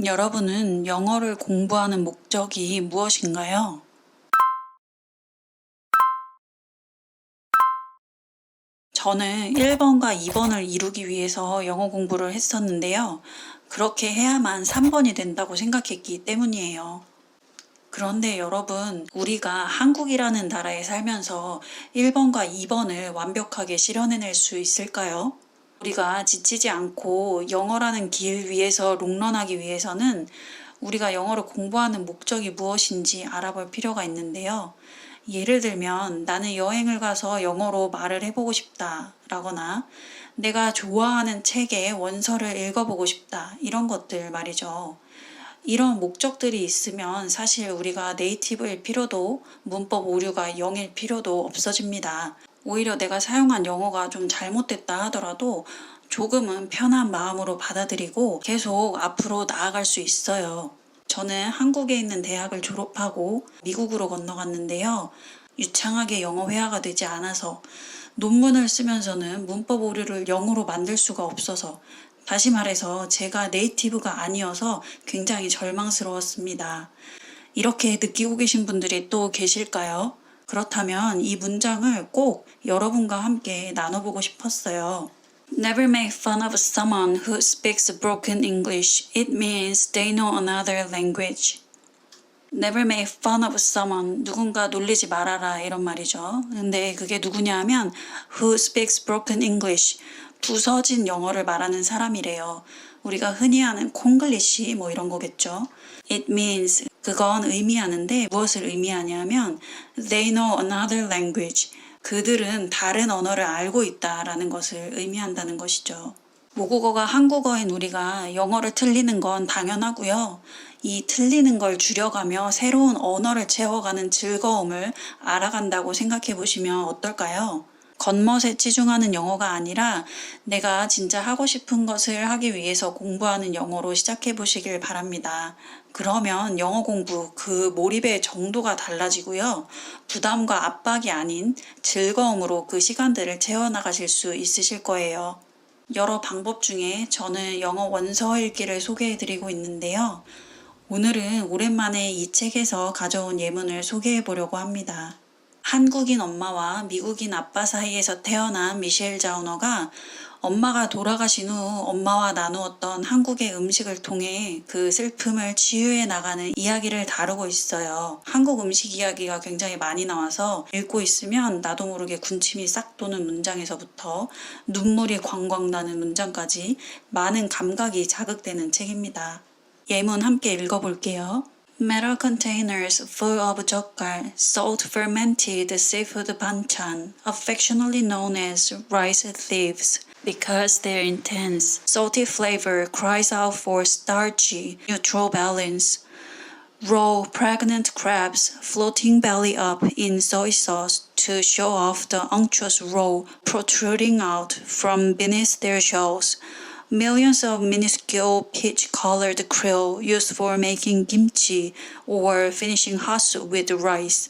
여러분은 영어를 공부하는 목적이 무엇인가요? 저는 1번과 2번을 이루기 위해서 영어 공부를 했었는데요. 그렇게 해야만 3번이 된다고 생각했기 때문이에요. 그런데 여러분, 우리가 한국이라는 나라에 살면서 1번과 2번을 완벽하게 실현해낼 수 있을까요? 우리가 지치지 않고 영어라는 길 위에서 롱런하기 위해서는 우리가 영어를 공부하는 목적이 무엇인지 알아볼 필요가 있는데요. 예를 들면 나는 여행을 가서 영어로 말을 해보고 싶다 라거나 내가 좋아하는 책의 원서를 읽어보고 싶다 이런 것들 말이죠. 이런 목적들이 있으면 사실 우리가 네이티브일 필요도 문법 오류가 0일 필요도 없어집니다. 오히려 내가 사용한 영어가 좀 잘못됐다 하더라도 조금은 편한 마음으로 받아들이고 계속 앞으로 나아갈 수 있어요. 저는 한국에 있는 대학을 졸업하고 미국으로 건너갔는데요. 유창하게 영어 회화가 되지 않아서 논문을 쓰면서는 문법 오류를 0으로 만들 수가 없어서 다시 말해서 제가 네이티브가 아니어서 굉장히 절망스러웠습니다. 이렇게 느끼고 계신 분들이 또 계실까요? 그렇다면 이 문장을 꼭 여러분과 함께 나눠보고 싶었어요. Never make fun of someone who speaks broken English. It means they know another language. Never make fun of someone. 누군가 놀리지 말아라 이런 말이죠. 근데 그게 누구냐 하면 who speaks broken English. 부서진 영어를 말하는 사람이래요. 우리가 흔히 하는 콩글리시 뭐 이런 거겠죠. It means 그건 의미하는데 무엇을 의미하냐면 they know another language. 그들은 다른 언어를 알고 있다라는 것을 의미한다는 것이죠. 모국어가 한국어인 우리가 영어를 틀리는 건 당연하고요. 이 틀리는 걸 줄여가며 새로운 언어를 채워가는 즐거움을 알아간다고 생각해 보시면 어떨까요? 겉멋에 치중하는 영어가 아니라 내가 진짜 하고 싶은 것을 하기 위해서 공부하는 영어로 시작해 보시길 바랍니다. 그러면 영어 공부 그 몰입의 정도가 달라지고요. 부담과 압박이 아닌 즐거움으로 그 시간들을 채워나가실 수 있으실 거예요. 여러 방법 중에 저는 영어 원서 읽기를 소개해 드리고 있는데요. 오늘은 오랜만에 이 책에서 가져온 예문을 소개해 보려고 합니다. 한국인 엄마와 미국인 아빠 사이에서 태어난 미셸 자우너가 엄마가 돌아가신 후 엄마와 나누었던 한국의 음식을 통해 그 슬픔을 치유해 나가는 이야기를 다루고 있어요. 한국 음식 이야기가 굉장히 많이 나와서 읽고 있으면 나도 모르게 군침이 싹 도는 문장에서부터 눈물이 광광 나는 문장까지 많은 감각이 자극되는 책입니다. 예문 함께 읽어볼게요. Metal containers full of 젓갈, salt fermented seafood banchan, affectionately known as rice thieves, because their intense, salty flavor cries out for starchy, neutral balance. Raw, pregnant crabs floating belly up in soy sauce to show off the unctuous roe protruding out from beneath their shells. Millions of minuscule peach-colored krill used for making kimchi or finishing hot soup with rice.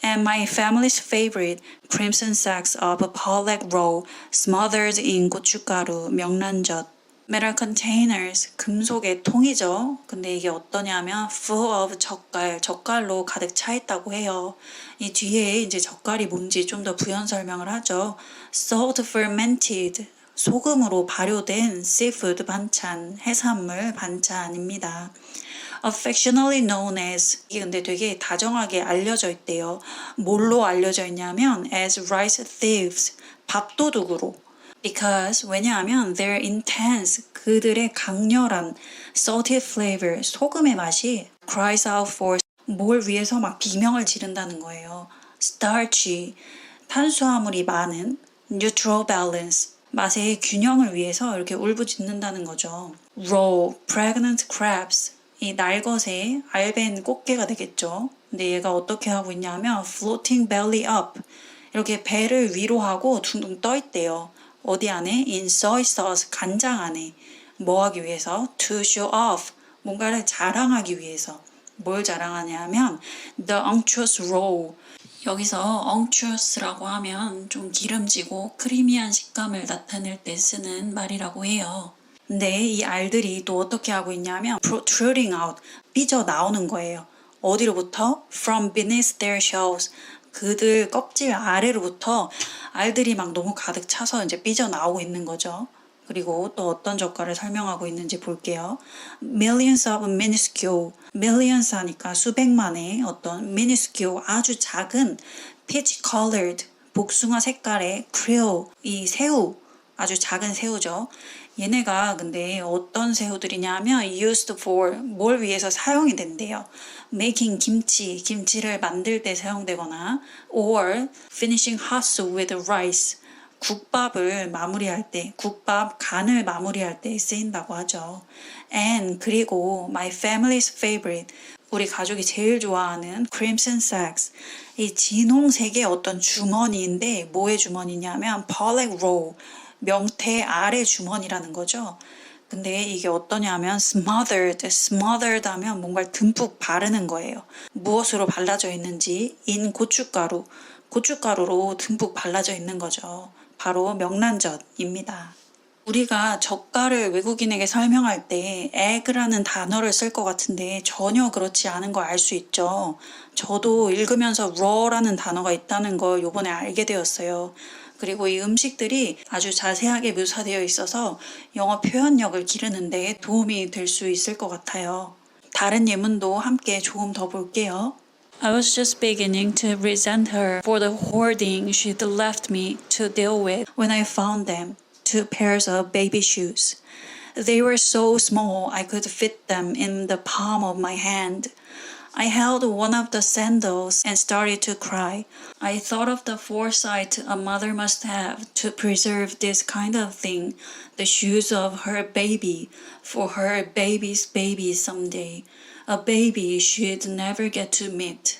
And my family's favorite, crimson sacks of pollock roe smothered in 고춧가루, 명란젓. Metal containers, 금속의 통이죠. 근데 이게 어떠냐면 full of 젓갈, 젓갈로 가득 차 있다고 해요. 이 뒤에 이제 젓갈이 뭔지 좀 더 부연 설명을 하죠. Salt fermented, 소금으로 발효된 seafood 반찬, 해산물 반찬입니다. Affectionately known as, 이게 근데 되게 다정하게 알려져 있대요. 뭘로 알려져 있냐면 as rice thieves, 밥도둑으로. Because, 왜냐하면 their intense, 그들의 강렬한 salty flavor, 소금의 맛이 cries out for, 뭘 위해서 막 비명을 지른다는 거예요. starchy, 탄수화물이 많은 neutral balance, 맛의 균형을 위해서 이렇게 울부짖는다는 거죠. Raw, pregnant crabs, 이 날것의 알벤 꽃게가 되겠죠. 근데 얘가 어떻게 하고 있냐면 floating belly up, 이렇게 배를 위로 하고 둥둥 떠 있대요. 어디 안에? In soy sauce, 간장 안에. 뭐 하기 위해서? To show off, 뭔가를 자랑하기 위해서. 뭘 자랑하냐면 the unctuous roe, 여기서 unctuous라고 하면 좀 기름지고 크리미한 식감을 나타낼 때 쓰는 말이라고 해요. 근데 이 알들이 또 어떻게 하고 있냐면 protruding out, 삐져 나오는 거예요. 어디로부터? From beneath their shells. 그들 껍질 아래로부터 알들이 막 너무 가득 차서 이제 삐져 나오고 있는 거죠. 그리고 또 어떤 젓갈을 설명하고 있는지 볼게요. Millions of minuscule, millions 하니까 수백만의 어떤 minuscule 아주 작은 peach colored 복숭아 색깔의 krill, 이 새우, 아주 작은 새우죠. 얘네가 근데 어떤 새우들이냐면 used for 뭘 위해서 사용이 된대요. making 김치를 만들 때 사용되거나 or finishing hot soup with rice 국밥을 마무리할 때, 국밥 간을 마무리할 때 쓰인다고 하죠. And 그리고 my family's favorite 우리 가족이 제일 좋아하는 crimson sacks 이 진홍색의 어떤 주머니인데 뭐의 주머니냐면 pollock roll 명태 아래 주머니라는 거죠. 근데 이게 어떠냐면 smothered 하면 뭔가를 듬뿍 바르는 거예요. 무엇으로 발라져 있는지 in 고춧가루로 듬뿍 발라져 있는 거죠. 바로 명란젓입니다. 우리가 젓갈을 외국인에게 설명할 때 egg라는 단어를 쓸 것 같은데 전혀 그렇지 않은 걸 알 수 있죠. 저도 읽으면서 raw라는 단어가 있다는 걸 요번에 알게 되었어요. 그리고 이 음식들이 아주 자세하게 묘사되어 있어서 영어 표현력을 기르는 데 도움이 될 수 있을 것 같아요. 다른 예문도 함께 조금 더 볼게요. I was just beginning to resent her for the hoarding she'd left me to deal with when I found them, 2 pairs of baby shoes. They were so small I could fit them in the palm of my hand. I held one of the sandals and started to cry. I thought of the foresight a mother must have to preserve this kind of thing, the shoes of her baby, for her baby's baby someday, a baby she'd never get to meet.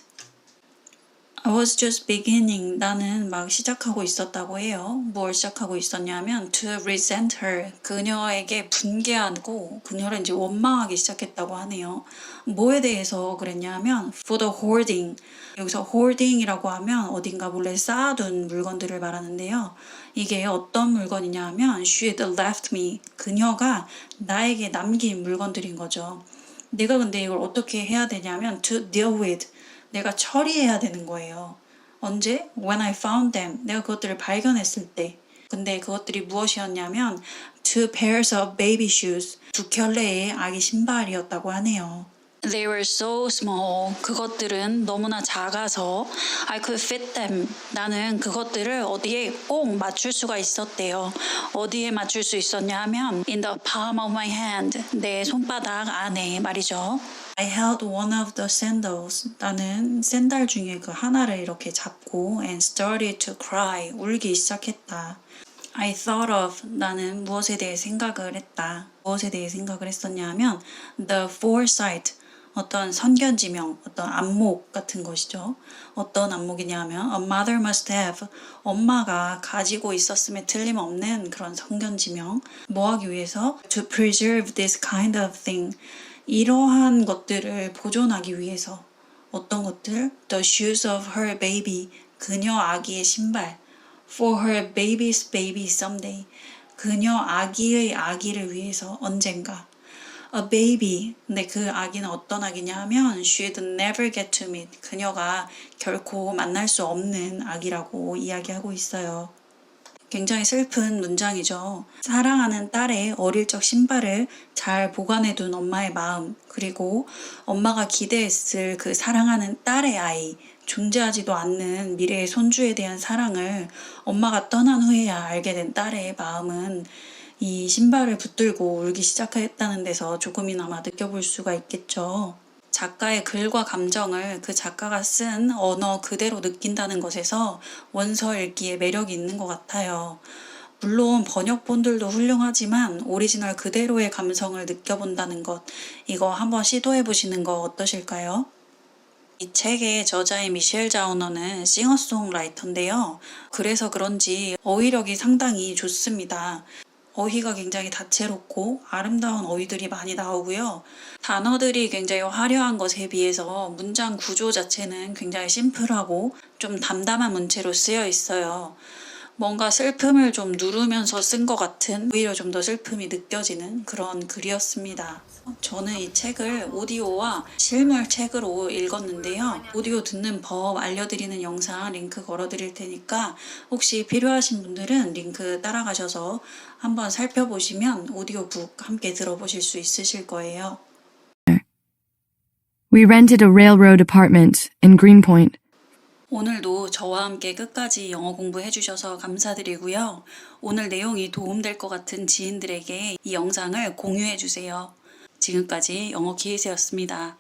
I was just beginning. 나는 막 시작하고 있었다고 해요. 뭘 시작하고 있었냐면 to resent her. 그녀에게 분개하고 그녀를 이제 원망하기 시작했다고 하네요. 뭐에 대해서 그랬냐면 for the hoarding. 여기서 hoarding이라고 하면 어딘가 몰래 쌓아둔 물건들을 말하는데요. 이게 어떤 물건이냐면 she'd left me. 그녀가 나에게 남긴 물건들인 거죠. 내가 근데 이걸 어떻게 해야 되냐면 to deal with. 내가 처리해야 되는 거예요. 언제? When I found them. 내가 그것들을 발견했을 때. 근데 그것들이 무엇이었냐면 2 pairs of baby shoes. 2켤레의 아기 신발이었다고 하네요. They were so small. 그것들은 너무나 작아서 I could fit them. 나는 그것들을 어디에 꼭 맞출 수가 있었대요. 어디에 맞출 수 있었냐 하면 in the palm of my hand. 내 손바닥 안에 말이죠. I held one of the sandals. 나는 샌들 중에 그 하나를 이렇게 잡고 and started to cry. 울기 시작했다. I thought of. 나는 무엇에 대해 생각을 했다. 무엇에 대해 생각을 했었냐 하면 the foresight. 어떤 선견지명, 어떤 안목 같은 것이죠. 어떤 안목이냐면 a mother must have. 엄마가 가지고 있었음에 틀림없는 그런 선견지명. 뭐 하기 위해서? To preserve this kind of thing. 이러한 것들을 보존하기 위해서 어떤 것들? The shoes of her baby. 그녀 아기의 신발. For her baby's baby someday. 그녀 아기의 아기를 위해서 언젠가. A baby. 근데 그 아기는 어떤 아기냐 하면 she'd never get to meet. 그녀가 결코 만날 수 없는 아기라고 이야기하고 있어요. 굉장히 슬픈 문장이죠. 사랑하는 딸의 어릴 적 신발을 잘 보관해둔 엄마의 마음, 그리고 엄마가 기대했을 그 사랑하는 딸의 아이, 존재하지도 않는 미래의 손주에 대한 사랑을 엄마가 떠난 후에야 알게 된 딸의 마음은 이 신발을 붙들고 울기 시작했다는 데서 조금이나마 느껴볼 수가 있겠죠. 작가의 글과 감정을 그 작가가 쓴 언어 그대로 느낀다는 것에서 원서 읽기에 매력이 있는 것 같아요. 물론 번역본들도 훌륭하지만 오리지널 그대로의 감성을 느껴본다는 것, 이거 한번 시도해보시는 거 어떠실까요? 이 책의 저자인 미셸 자우너는 싱어송라이터인데요. 그래서 그런지 어휘력이 상당히 좋습니다. 어휘가 굉장히 다채롭고 아름다운 어휘들이 많이 나오고요. 단어들이 굉장히 화려한 것에 비해서 문장 구조 자체는 굉장히 심플하고 좀 담담한 문체로 쓰여 있어요. 뭔가 슬픔을 좀 누르면서 쓴 것 같은, 오히려 좀 더 슬픔이 느껴지는 그런 글이었습니다. 저는 이 책을 오디오와 실물 책으로 읽었는데요. 오디오 듣는 법 알려드리는 영상 링크 걸어드릴 테니까 혹시 필요하신 분들은 링크 따라가셔서 한번 살펴보시면 오디오북 함께 들어보실 수 있으실 거예요. We rented a railroad apartment in Greenpoint. 오늘도 저와 함께 끝까지 영어 공부해 주셔서 감사드리고요. 오늘 내용이 도움될 것 같은 지인들에게 이 영상을 공유해 주세요. 지금까지 영어 기회세였습니다.